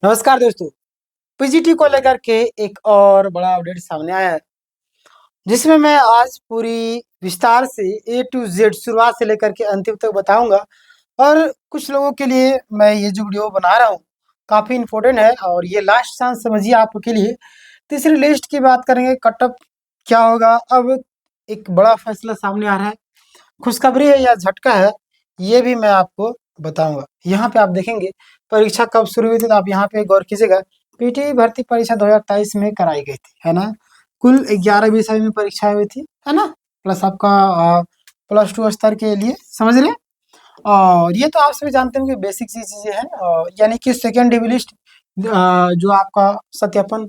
नमस्कार दोस्तों। पीजीटी को लेकर के एक और बड़ा अपडेट सामने आया है, जिसमें मैं आज पूरी विस्तार से ए टू जेड शुरुआत से लेकर के अंतिम तक बताऊंगा। और कुछ लोगों के लिए मैं ये जो वीडियो बना रहा हूँ काफ़ी इम्पोर्टेंट है और ये लास्ट चांस समझिए आपके लिए। तीसरी लिस्ट की बात करेंगे, कटअप क्या होगा। अब एक बड़ा फैसला सामने आ रहा है, खुशखबरी है या झटका है, ये भी मैं आपको बताऊंगा। यहाँ पे आप देखेंगे परीक्षा कब शुरू हुई थी, तो आप यहाँ पे गौर कीजिएगा। पीटी भर्ती परीक्षा 2023 में कराई गई थी, है ना। कुल 11 विषय में परीक्षाएं हुई थी, है ना। प्लस आपका +2 स्तर के लिए, समझ रहे हैं। और ये तो आप सभी जानते हैं कि बेसिक सी चीज़ें हैं। यानी कि सेकेंड डिवी लिस्ट जो आपका सत्यापन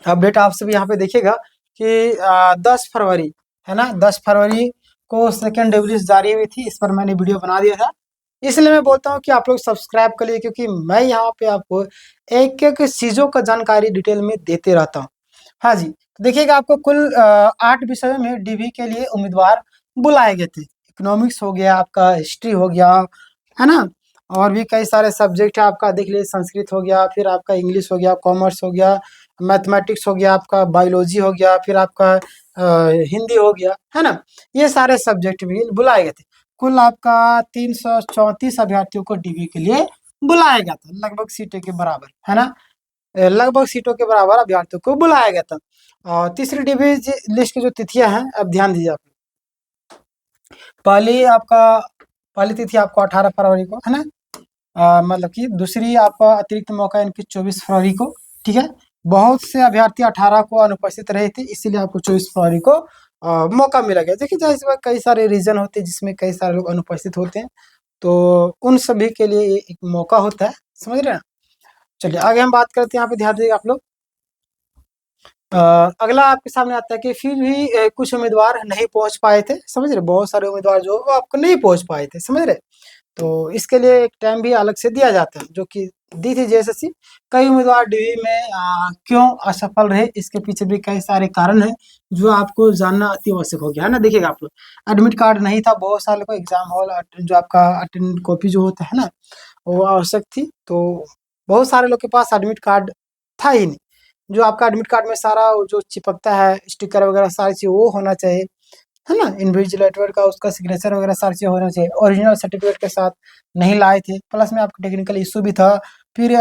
अपडेट आप सभी यहाँ पे देखिएगा कि 10 फरवरी, है ना, 10 फरवरी को सेकेंड डिवी लिस्ट जारी हुई थी। इस पर मैंने वीडियो बना दिया था, इसलिए मैं बोलता हूँ कि आप लोग सब्सक्राइब कर लिए, क्योंकि मैं यहाँ पे आपको एक एक चीज़ों का जानकारी डिटेल में देते रहता हूँ। हाँ जी, तो देखिएगा आपको कुल 8 विषयों में डीवी के लिए उम्मीदवार बुलाए गए थे। इकोनॉमिक्स हो गया, आपका हिस्ट्री हो गया, है ना। और भी कई सारे सब्जेक्ट है आपका, देख लीजिए, संस्कृत हो गया, फिर आपका इंग्लिश हो गया, कॉमर्स हो गया, मैथमेटिक्स हो गया, आपका बायोलॉजी हो गया, फिर आपका हिंदी हो गया, है ना। ये सारे सब्जेक्ट भी बुलाए गए थे। कुल आपका 334 अभ्यर्थियों को डीवी के लिए बुलाया गया था, लगभग सीटें के बराबर, है ना। लगभग सीटों के बराबर अभ्यर्थियों को बुलाया गया था। और तीसरी डीवी लिस्ट की जो तिथियां हैं, अब ध्यान दीजिए आप। पहली आपका पहली तिथि आपको 18 फरवरी को, है ना। मतलब कि दूसरी आपका अतिरिक्त मौका यानी कि 24 फरवरी को, ठीक है। बहुत से अभ्यर्थी 18 को अनुपस्थित रहे थे, इसीलिए आपको 24 फरवरी को मौका मिला गया। देखिए, जैसे इसमें कई सारे रीजन होते हैं जिसमें कई सारे लोग अनुपस्थित होते हैं, तो उन सभी के लिए ये एक मौका होता है, समझ रहे हैं। चलिए आगे हम बात करते हैं। यहाँ पे ध्यान दीजिएगा आप लोग। अगला आपके सामने आता है कि फिर भी कुछ उम्मीदवार नहीं पहुंच पाए थे, समझ रहे। बहुत सारे उम्मीदवार जो वो आपको नहीं पहुंच पाए थे, समझ रहे। तो इसके लिए एक टाइम भी अलग से दिया जाता है, जो कि दी थी जेएसएससी। कई उम्मीदवार डीवी में क्यों असफल रहे, इसके पीछे भी कई सारे कारण हैं जो आपको जानना अति आवश्यक हो गया, है ना। देखिएगा आप लोग, एडमिट कार्ड नहीं था बहुत सारे को, एग्जाम हॉल जो आपका अटेंड कॉपी जो होता है ना, वो आवश्यक थी। तो बहुत सारे लोग के पास एडमिट कार्ड था ही नहीं। जो आपका एडमिट कार्ड में सारा वो जो चिपकता है, स्टिकर वगैरह सारी चीज़, वो होना चाहिए, है ना। इन्विजिलेटर का उसका सिग्नेचर वगैरह सारी चीज़ होना चाहिए। ओरिजिनल सर्टिफिकेट के साथ नहीं लाए थे, प्लस में आपका टेक्निकल इशू भी था। फिर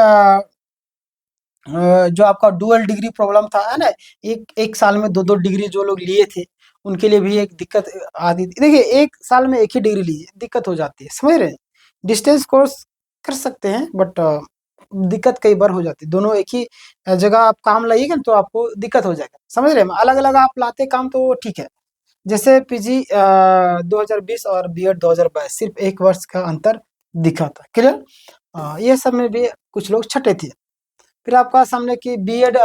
जो आपका डुअल डिग्री प्रॉब्लम था, है ना। एक एक साल में दो दो डिग्री जो लोग लिए थे, उनके लिए भी एक दिक्कत आती थी। देखिए, एक साल में एक ही डिग्री लीजिए, दिक्कत हो जाती है, समझ रहे हैं। डिस्टेंस कोर्स कर सकते हैं, बट दिक्कत कई बार हो जाती है। दोनों एक ही जगह आप काम लाइएगा तो आपको दिक्कत हो जाएगा, समझ रहे हैं। अलग अलग आप लाते काम तो ठीक है। जैसे पीजी 2020 और बीएड 2022, सिर्फ 1 वर्ष का अंतर दिखा था, क्लियर। ये सब में भी कुछ लोग छठे थे। फिर आपका सामने कि बीएड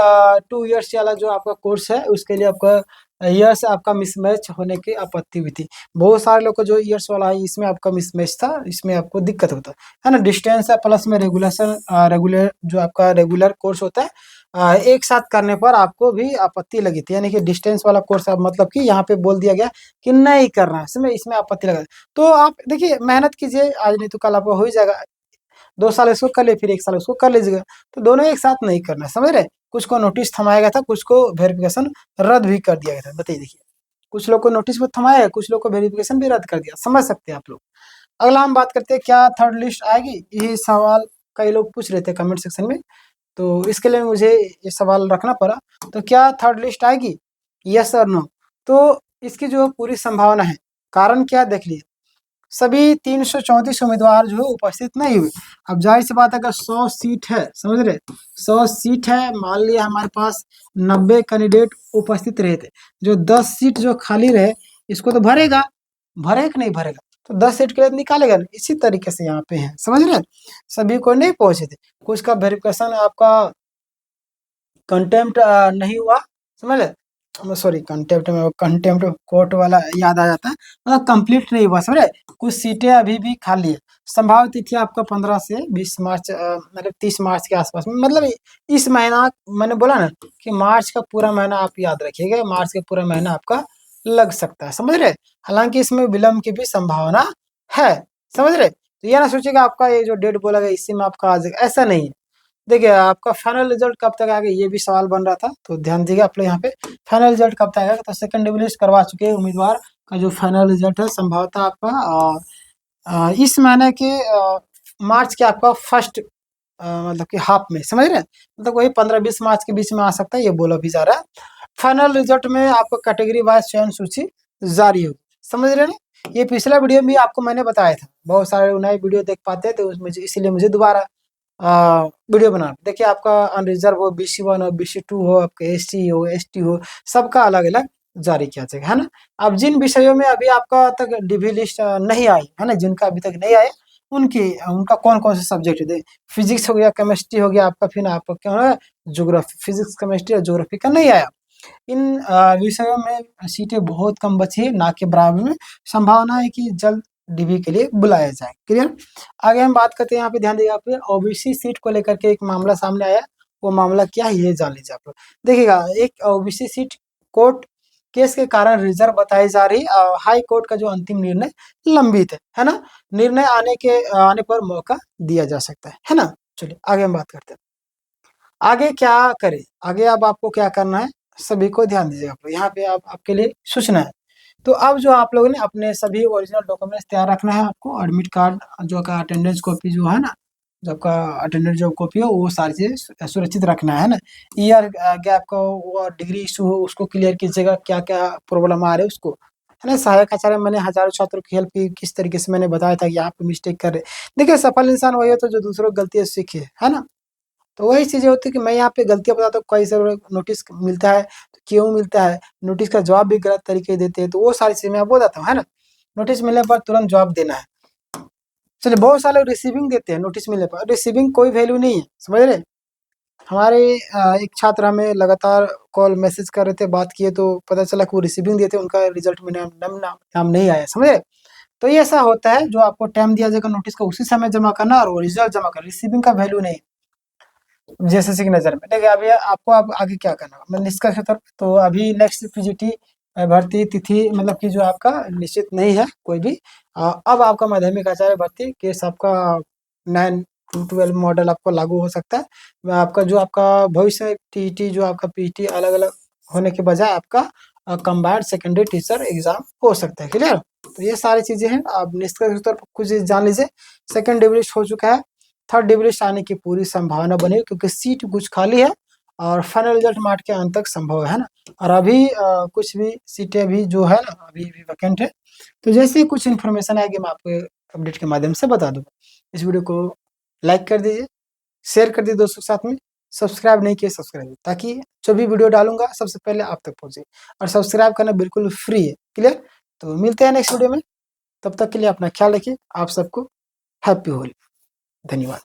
2 इयर्स वाला जो आपका कोर्स है, उसके लिए आपका ईयर्स आपका मिसमैच होने की आपत्ति हुई थी। बहुत सारे लोग को जो ईयर्स वाला है, इसमें आपका मिसमैच था, इसमें आपको दिक्कत होता है ना। डिस्टेंस है, प्लस में रेगुलर जो आपका रेगुलर कोर्स होता है, एक साथ करने पर आपको भी आपत्ति लगी थी। यानी कि डिस्टेंस वाला कोर्स अब मतलब कि यहाँ पे बोल दिया गया कि नहीं करना है, इसमें आपत्ति लगा। तो आप देखिए, मेहनत कीजिए, आज नहीं तो कल आपको हो ही जाएगा। 2 साल इसको कर ले, फिर 1 साल उसको कर लीजिएगा। तो दोनों एक साथ नहीं करना, समझ रहे। कुछ को नोटिस थमाया गया था, कुछ को वेरिफिकेशन रद्द भी कर दिया गया था। बताइए, देखिए, कुछ लोग को नोटिस भी थमाया है, कुछ लोग को वेरिफिकेशन भी रद्द कर दिया, समझ सकते हैं आप लोग। अगला हम बात करते हैं, क्या थर्ड लिस्ट आएगी। ये सवाल कई लोग पूछ रहे थे कमेंट सेक्शन में, तो इसके लिए मुझे ये सवाल रखना पड़ा। तो क्या थर्ड लिस्ट आएगी, यस और नो। तो इसकी जो पूरी संभावना है, कारण क्या देख लीजिए। सभी 334 उम्मीदवार जो है उपस्थित नहीं हुए। अब जाहिर सी बात है, अगर 100 सीट है, समझ रहे, 100 सीट है, मान लिया हमारे पास 90 कैंडिडेट उपस्थित रहे थे, जो 10 सीट जो खाली रहे, इसको तो भरेगा, भरेगा कि नहीं भरेगा। तो 10 सीट के लिए निकालेगा ना। इसी तरीके से यहाँ पे है, समझ रहे। सभी को नहीं पहुंचे थे, कुछ का वेरिफिकेशन आपका कंटेम्प्ट नहीं हुआ, समझ ले। सॉरी, कंटेम्प्ट कोर्ट वाला याद आ जाता है, मतलब कंप्लीट नहीं हुआ, समझे। कुछ सीटें अभी भी खाली है। संभावित तिथि आपका 15 से 20 मार्च, मतलब 30 मार्च के आसपास में, मतलब इस महीना। मैंने बोला ना कि मार्च का पूरा महीना आप याद रखिएगा, मार्च का पूरा महीना आपका लग सकता है, समझ रहे। हालांकि इसमें विलम्ब की भी संभावना है, समझ रहे। तो ये ना सोचिएगा आपका ये जो डेट बोला गया इसी में आपका आ जाएगा, ऐसा नहीं है। देखिए आपका फाइनल रिजल्ट कब तक आएगा, ये भी सवाल बन रहा था, तो ध्यान दीजिएगा आप लोग यहाँ पे। फाइनल रिजल्ट कब तक आएगा, तो सेकंड डिवी लिस्ट करवा चुके हैं उम्मीदवार का जो फाइनल रिजल्ट है संभवतः आपका इस महीने के मार्च के आपका फर्स्ट मतलब कि हाफ में, समझ रहे हैं, मतलब वही 15-20 मार्च के बीच में आ सकता है, ये बोला भी जा रहा है। फाइनल रिजल्ट में आपको कैटेगरी वाइज चयन सूची जारी होगी, समझ रहे हैं ना। ये पिछला वीडियो में भी आपको मैंने बताया था, बहुत सारे नए वीडियो देख पाते हैं तो उसमें इसीलिए मुझे दोबारा वीडियो बना। देखिए आपका अनरिजर्व हो, BC1 हो, BC2 हो, आपका SC हो, ST हो, सबका अलग अलग जारी किया जाएगा, है ना। अब जिन विषयों में अभी आपका तक डिवी लिस्ट नहीं आई है ना, जिनका अभी तक नहीं आया, उनकी उनका कौन कौन से सब्जेक्ट है, फिजिक्स हो गया, केमिस्ट्री हो गया आपका, फिर आपका क्या है ज्योग्राफी, फिजिक्स केमिस्ट्री और ज्योग्राफी का नहीं आया। इन विषयों में सीटें बहुत कम बची है, ना के बराबर में। संभावना है कि जल्द डीबी के लिए बुलाया जाए। क्लियर। आगे हम बात करते हैं, यहाँ पे ध्यान दीजिएगा, आप ओबीसी सीट को लेकर के एक मामला सामने आया। वो मामला क्या है ये जान लीजिए आप लोग। देखिएगा, एक ओबीसी सीट कोर्ट केस के कारण रिजर्व बताई जा रही, हाई कोर्ट का जो अंतिम निर्णय लंबित है ना। निर्णय आने पर मौका दिया जा सकता है ना। चलिए आगे हम बात करते हैं। आगे क्या करें, आगे अब आपको क्या करना है, सभी को ध्यान दीजिएगा आप लोग। यहाँ पे आप आपके लिए सूचना है। तो अब जो आप लोगों ने अपने सभी ओरिजिनल डॉक्यूमेंट्स तैयार रखना है आपको, एडमिट कार्ड जो का अटेंडेंस कॉपी जो है ना, जो आपका अटेंडेंस जो कॉपी हो, वो सारी चीजें सुरक्षित रखना है ना। ईयर गैप का और डिग्री इशू हो उसको क्लियर कीजिएगा, क्या क्या प्रॉब्लम आ रहे हैं उसको, है ना। सहायक आचार्य मैंने हजारों छात्रों की हेल्प की, किस तरीके से मैंने बताया था कि यहाँ पे मिस्टेक कर रहे। देखिए सफल इंसान वही होता है जो दूसरों की गलतियाँ सीखे, है ना। तो वही चीजें होती है कि मैं यहाँ पे गलतियां बताता हूँ, कई सारे नोटिस मिलता है, तो क्यों मिलता है, नोटिस का जवाब भी गलत तरीके देते हैं, तो वो सारी चीजें मैं बोल जाता हूँ, है ना। नोटिस मिलने पर तुरंत जवाब देना है। चलिए, बहुत सारे लोग रिसीविंग देते हैं नोटिस मिलने पर, रिसीविंग कोई वैल्यू नहीं है, समझ रहे। हमारे एक छात्र हमें लगातार कॉल मैसेज कर रहे थे, बात किए तो पता चला कि वो रिसीविंग देते, उनका रिजल्ट में नाम नहीं आया, समझे। तो ये ऐसा होता है, जो आपको टाइम दिया जाएगा नोटिस का उसी समय जमा करना, और वो रिजल्ट जमा करना, रिसीविंग का वैल्यू नहीं। जैसे कि नजर में देखिए, अभी आपको अब आगे क्या करना है, मैं निष्कर्ष के तौर पे तो अभी नेक्स्ट पीजीटी भर्ती तिथि मतलब कि जो आपका निश्चित नहीं है कोई भी। अब आपका माध्यमिक आचार्य भर्ती केस आपका 9 to 12 मॉडल आपको लागू हो सकता है। आपका जो आपका भविष्य है, टीईटी जो आपका पीटी अलग अलग होने के बजाय आपका कंबाइंड सेकेंडरी टीचर एग्जाम हो सकता है। क्लियर। तो ये सारी चीजें हैं, आप निष्कर्ष के तौर पर कुछ जान लीजिए। सेकंड डिविलिस्ट हो चुका है, थर्ड डिविलिस्ट आने की पूरी संभावना बनी, क्योंकि सीट कुछ खाली है और फाइनल रिजल्ट मार्च के अंत तक संभव है ना। और अभी कुछ भी सीटें भी जो है ना अभी भी वैकेंट है। तो जैसे ही कुछ इन्फॉर्मेशन आएगी मैं आपको अपडेट के माध्यम से बता दूंगा। इस वीडियो को लाइक कर दीजिए, शेयर कर दीजिए दोस्तों के साथ में, सब्सक्राइब नहीं किए सब्सक्राइब, ताकि जो भी वीडियो डालूंगा सबसे पहले आप तक पहुंचे। और सब्सक्राइब करना बिल्कुल फ्री है। क्लियर। तो मिलते हैं नेक्स्ट वीडियो में, तब तक के लिए अपना ख्याल रखिए। आप सबको हैप्पी होली। धन्यवाद।